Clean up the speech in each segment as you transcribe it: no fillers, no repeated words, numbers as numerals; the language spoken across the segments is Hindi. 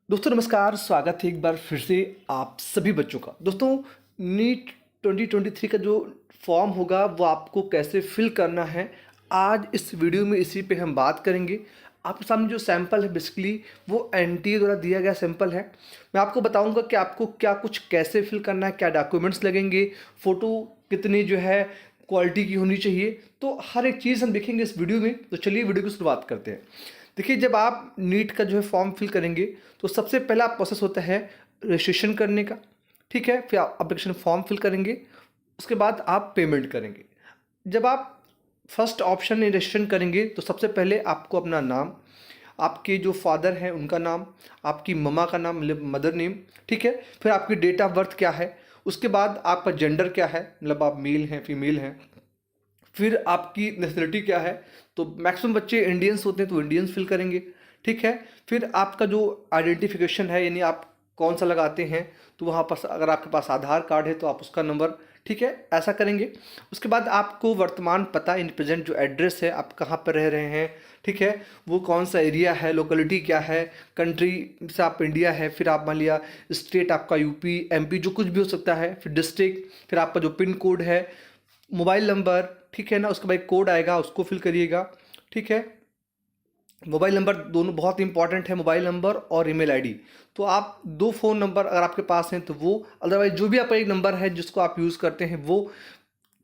दोस्तों नमस्कार, स्वागत है एक बार फिर से आप सभी बच्चों का। दोस्तों नीट 2023 का जो फॉर्म होगा वो आपको कैसे फिल करना है, आज इस वीडियो में इसी पे हम बात करेंगे। आपके सामने जो सैंपल है बेसिकली वो एनटीए द्वारा दिया गया सैंपल है। मैं आपको बताऊंगा कि आपको क्या कुछ कैसे फिल करना है, क्या डॉक्यूमेंट्स लगेंगे, फ़ोटो कितनी जो है क्वालिटी की होनी चाहिए, तो हर एक चीज़ हम देखेंगे इस वीडियो में। तो चलिए वीडियो की शुरुआत करते हैं। देखिए, जब आप नीट का जो है फॉर्म फिल करेंगे तो सबसे पहला प्रोसेस होता है रजिस्ट्रेशन करने का। ठीक है, फिर आप एप्लीकेशन फॉर्म फिल करेंगे, उसके बाद आप पेमेंट करेंगे। जब आप फर्स्ट ऑप्शन में रजिस्ट्रेशन करेंगे तो सबसे पहले आपको अपना नाम, आपके जो फादर हैं उनका नाम, आपकी मम्मा का नाम मतलब मदर नेम, ठीक है, फिर आपकी डेट ऑफ बर्थ क्या है, उसके बाद आपका जेंडर क्या है मतलब आप मेल हैं फीमेल हैं, फिर आपकी नेशनलिटी क्या है। तो मैक्सिमम बच्चे इंडियंस होते हैं तो इंडियंस फिल करेंगे। ठीक है, फिर आपका जो आइडेंटिफिकेशन है यानी आप कौन सा लगाते हैं, तो वहाँ पर अगर आपके पास आधार कार्ड है तो आप उसका नंबर, ठीक है, ऐसा करेंगे। उसके बाद आपको वर्तमान पता इन प्रेजेंट जो एड्रेस है आप कहाँ पर रह रहे हैं, ठीक है, वो कौन सा एरिया है, लोकेलिटी क्या है, कंट्री से आप इंडिया है, फिर आप मान लिया स्टेट आपका यूपी एमपी जो कुछ भी हो सकता है, फिर डिस्ट्रिक्ट, फिर आपका जो पिन कोड है, मोबाइल नंबर, ठीक है ना, उसके बाद एक कोड आएगा उसको फिल करिएगा। ठीक है, मोबाइल नंबर दोनों बहुत इंपॉर्टेंट है, मोबाइल नंबर और ईमेल आईडी। तो आप दो फ़ोन नंबर अगर आपके पास हैं तो वो, अदरवाइज जो भी आपका एक नंबर है जिसको आप यूज़ करते हैं वो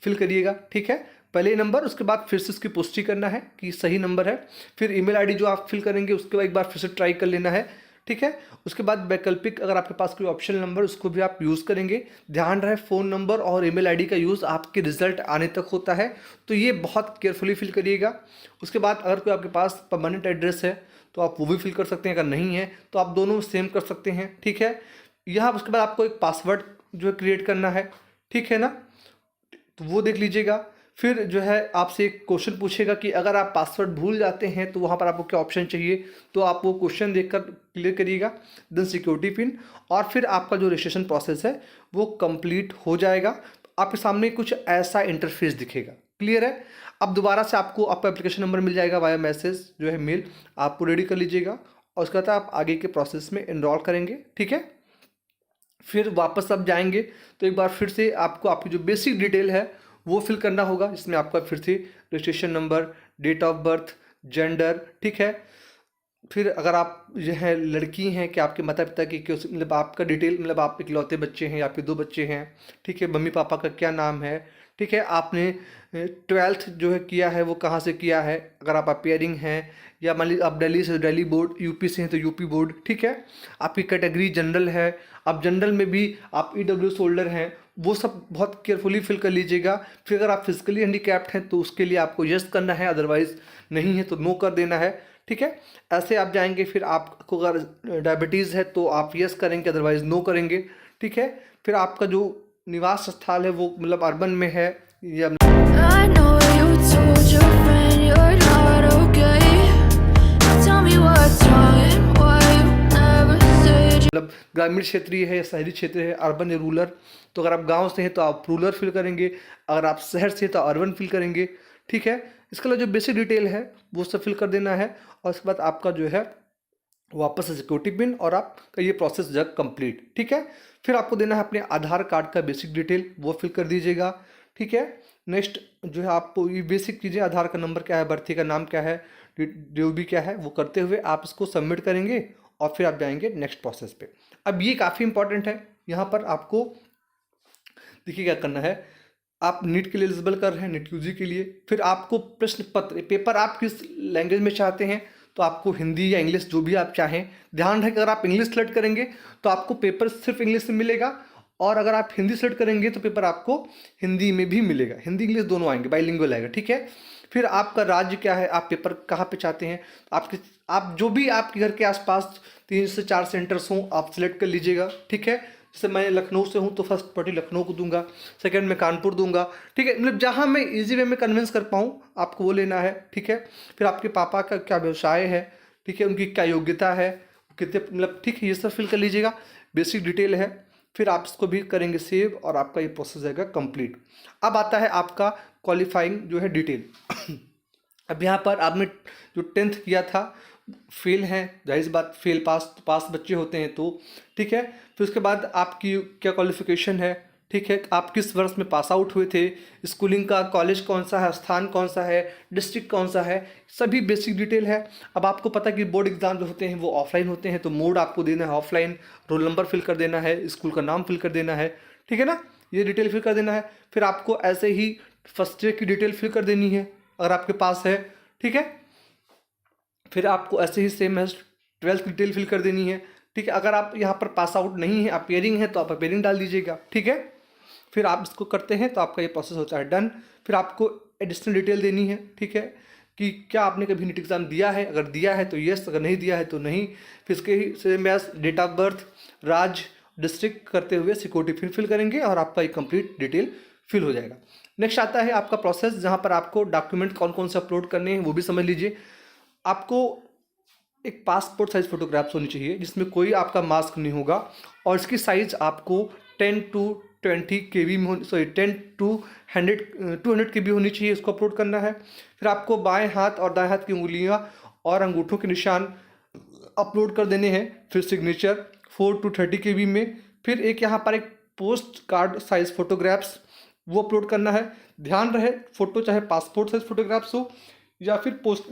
फिल करिएगा। ठीक है, पहले ये नंबर, उसके बाद फिर से उसकी पुष्टि करना है कि सही नंबर है। फिर ईमेल आईडी जो आप फिल करेंगे उसके बाद एक बार फिर से ट्राई कर लेना है। ठीक है, उसके बाद वैकल्पिक अगर आपके पास कोई ऑप्शन नंबर उसको भी आप यूज़ करेंगे। ध्यान रहे फ़ोन नंबर और ईमेल आईडी का यूज़ आपके रिजल्ट आने तक होता है, तो ये बहुत केयरफुली फिल करिएगा। उसके बाद अगर कोई आपके पास परमानेंट एड्रेस है तो आप वो भी फिल कर सकते हैं, अगर नहीं है तो आप दोनों सेम कर सकते हैं। ठीक है, यहाँ उसके बाद आपको एक पासवर्ड जो है क्रिएट करना है, ठीक है ना, तो वो देख लीजिएगा। फिर जो है आपसे एक क्वेश्चन पूछेगा कि अगर आप पासवर्ड भूल जाते हैं तो वहाँ पर आपको क्या ऑप्शन चाहिए, तो आप वो क्वेश्चन देखकर क्लियर करिएगा, देन सिक्योरिटी पिन, और फिर आपका जो रजिस्ट्रेशन प्रोसेस है वो कंप्लीट हो जाएगा। आपके सामने कुछ ऐसा इंटरफेस दिखेगा। क्लियर है, अब दोबारा से आपको आपका एप्लीकेशन नंबर मिल जाएगा वाया मैसेज जो है मेल, आप रेडी कर लीजिएगा और उसके बाद आप आगे के प्रोसेस में इनरोल करेंगे। ठीक है, फिर वापस आप जाएंगे तो एक बार फिर से आपको आपकी जो बेसिक डिटेल है वो फिल करना होगा, जिसमें आपका फिर से registration number, date of birth, gender, ठीक है, फिर अगर आप जो है लड़की हैं कि आपके माता पिता की क्यों मतलब आपका डिटेल, मतलब आप इकलौते बच्चे हैं या आपके दो बच्चे हैं, ठीक है, मम्मी पापा का क्या नाम है, ठीक है, आपने ट्वेल्थ जो है किया है वो कहाँ से किया है, अगर आप अपेयरिंग हैं या मान लीजिए आप दिल्ली से दिल्ली बोर्ड, यूपी से हैं तो यूपी बोर्ड, ठीक है, आपकी कैटेगरी जनरल है, आप जनरल में भी आप ईडब्ल्यूएस होल्डर हैं, वो सब बहुत केयरफुली फिल कर लीजिएगा। फिर अगर आप फिजिकली हैंडीकैप्ड हैं तो उसके लिए आपको यस करना है, अदरवाइज नहीं है तो नो कर देना है। ठीक है, ऐसे आप जाएंगे। फिर आपको अगर डायबिटीज़ है तो आप यस करेंगे, अदरवाइज नो करेंगे। ठीक है, फिर आपका जो निवास स्थल है वो मतलब अर्बन में है या I know you told your friend you're not okay. Tell me what's wrong and why you never said मतलब ग्रामीण क्षेत्रीय है या शहरी क्षेत्र है, अर्बन या रूरल। तो अगर आप गांव से हैं तो आप रूरल फिल करेंगे, अगर आप शहर से हैं तो अर्बन फिल करेंगे। ठीक है, इसके अलावा जो बेसिक डिटेल है वो सब फिल कर देना है और उसके बाद आपका जो है वापस से सिक्योरिटी पिन और आपका ये प्रोसेस जग कंप्लीट। ठीक है, फिर आपको देना है अपने आधार कार्ड का बेसिक डिटेल, वो फिल कर दीजिएगा। ठीक है, नेक्स्ट जो है आपको ये बेसिक चीज़ें, आधार का नंबर क्या है, बर्थी का नाम क्या है, ड्यूबी क्या है, वो करते हुए आप इसको सबमिट करेंगे और फिर आप जाएंगे नेक्स्ट प्रोसेस पे। अब ये काफ़ी इंपॉर्टेंट है, यहाँ पर आपको देखिए क्या करना है। आप नीट के लिए एलिजिबल कर रहे हैं, नीट यूजी के लिए, फिर आपको प्रश्न पत्र पेपर आप किस लैंग्वेज में चाहते हैं, तो आपको हिंदी या इंग्लिश जो भी आप चाहें। ध्यान रखें, अगर आप इंग्लिश सेलेक्ट करेंगे तो आपको पेपर सिर्फ इंग्लिश में मिलेगा, और अगर आप हिंदी सेलेक्ट करेंगे तो पेपर आपको हिंदी में भी मिलेगा, हिंदी इंग्लिश दोनों आएंगे, बाइलिंगुअल आएगा। ठीक है, फिर आपका राज्य क्या है, आप पेपर कहाँ पे चाहते हैं, आपके आप जो भी आपके घर के आसपास 3 से 4 सेंटर्स हों आप सिलेक्ट कर लीजिएगा। ठीक है, जैसे मैं लखनऊ से हूँ तो फर्स्ट प्रायोरिटी लखनऊ को दूंगा, सेकंड में कानपुर दूंगा। ठीक है, मतलब जहाँ मैं इजी वे में कन्विंस कर पाऊँ आपको वो लेना है। ठीक है, फिर आपके पापा का क्या व्यवसाय है, ठीक है, उनकी क्या योग्यता है, कितने मतलब, ठीक है, ये सब फिल कर लीजिएगा, बेसिक डिटेल है। फिर आप इसको भी करेंगे सेव और आपका ये प्रोसेस जाएगा कंप्लीट। अब आता है आपका क्वालिफाइंग जो है डिटेल। अब यहाँ पर आपने जो 10th किया था फेल हैं, जाहिर सी बात फेल पास बच्चे होते हैं तो ठीक है। फिर उसके बाद आपकी क्या क्वालिफिकेशन है, ठीक है, आप किस वर्ष में पास आउट हुए थे, स्कूलिंग का कॉलेज कौन सा है, स्थान कौन सा है, डिस्ट्रिक्ट कौन सा है, सभी बेसिक डिटेल है। अब आपको पता है कि बोर्ड एग्जाम जो होते हैं वो ऑफलाइन होते हैं, तो मोड आपको देना है ऑफलाइन, रोल नंबर फिल कर देना है, स्कूल का नाम फिल कर देना है, ठीक है ना, ये डिटेल फिल कर देना है। फिर आपको ऐसे ही फर्स्ट ईयर की डिटेल फिल कर देनी है अगर आपके पास है, ठीक है। फिर आपको ऐसे ही सेम है 12th की डिटेल फिल कर देनी है, ठीक है। अगर आप यहाँ पर पास आउट नहीं है, अपेयरिंग है, तो आप अपेयरिंग डाल दीजिएगा, ठीक है। फिर आप इसको करते हैं तो आपका ये प्रोसेस होता है डन। फिर आपको एडिशनल डिटेल देनी है, ठीक है, कि क्या आपने कभी नीट एग्ज़ाम दिया है, अगर दिया है तो यस, अगर नहीं दिया है तो नहीं। फिर इसके ही same as date of birth, राज्य, डिस्ट्रिक्ट करते हुए सिक्योरिटी फिल करेंगे और आपका ये कंप्लीट डिटेल फिल हो जाएगा। नेक्स्ट आता है आपका प्रोसेस, जहाँ पर आपको डॉक्यूमेंट कौन कौन से अपलोड करने हैं वो भी समझ लीजिए। आपको एक पासपोर्ट साइज़ फोटोग्राफ्स होनी चाहिए जिसमें कोई आपका मास्क नहीं होगा, और इसकी साइज़ आपको 10 to 20 KB में 10 to 200 KB होनी चाहिए, इसको अपलोड करना है। फिर आपको बाएं हाथ और दाएं हाथ की उंगलियां और अंगूठों के निशान अपलोड कर देने हैं। फिर सिग्नेचर 4 to 30 KB में। फिर एक यहाँ पर एक पोस्ट कार्ड साइज़ फोटोग्राफ्स वो अपलोड करना है। ध्यान रहे फ़ोटो चाहे पासपोर्ट साइज़ फोटोग्राफ्स हो या फिर पोस्ट,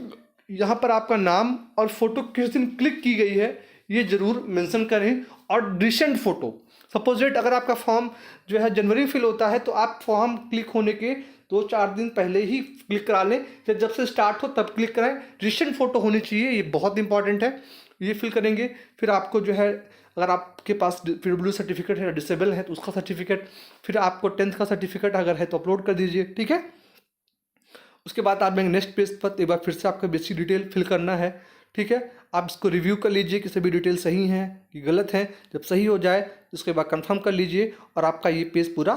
यहाँ पर आपका नाम और फोटो किस दिन क्लिक की गई है ये ज़रूर मेंशन करें। और रिसेंट फ़ोटो, सपोज डेट अगर आपका फॉर्म जो है जनवरी फिल होता है तो आप फॉर्म क्लिक होने के 2-4 दिन पहले ही क्लिक करा लें, फिर जब से स्टार्ट हो तब क्लिक कराएं। रिसेंट फ़ोटो होनी चाहिए, ये बहुत इंपॉर्टेंट है, ये फिल करेंगे। फिर आपको जो है अगर आपके पास PW सर्टिफिकेट है, डिसेबल है तो उसका सर्टिफिकेट, फिर आपको 10th का सर्टिफिकेट अगर है तो अपलोड कर दीजिए, ठीक है। उसके बाद आप नेक्स्ट पेज पर एक बार फिर से आपका बेसिक डिटेल फिल करना है, ठीक है। आप इसको रिव्यू कर लीजिए कि सभी डिटेल सही हैं कि गलत हैं। जब सही हो जाए उसके बाद कंफर्म कर लीजिए और आपका ये पेज पूरा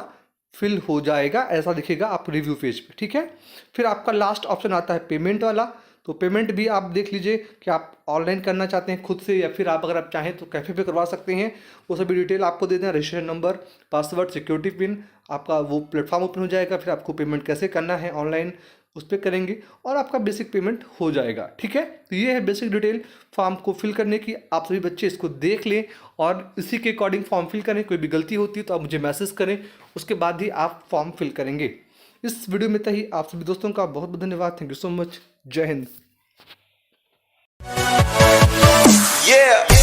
फिल हो जाएगा, ऐसा दिखेगा आप रिव्यू पेज पे, ठीक है। फिर आपका लास्ट ऑप्शन आता है पेमेंट वाला, तो पेमेंट भी आप देख लीजिए कि आप ऑनलाइन करना चाहते हैं खुद से या फिर आप अगर आप चाहें तो कैफ़े पे करवा सकते हैं। वो सभी डिटेल आपको दे दें, registration number, password, security pin, आपका वो प्लेटफॉर्म ओपन हो जाएगा। फिर आपको पेमेंट कैसे करना है ऑनलाइन उस पर करेंगे और आपका बेसिक पेमेंट हो जाएगा, ठीक है। तो ये है बेसिक डिटेल फॉर्म को फिल करने की। आप सभी बच्चे इसको देख लें और इसी के अकॉर्डिंग फॉर्म फिल करें। कोई भी गलती होती है तो आप मुझे मैसेज करें, उसके बाद ही आप फॉर्म फिल करेंगे। इस वीडियो में ही आप सभी दोस्तों का बहुत बहुत धन्यवाद। Thank you so much. जय हिंद। Yeah.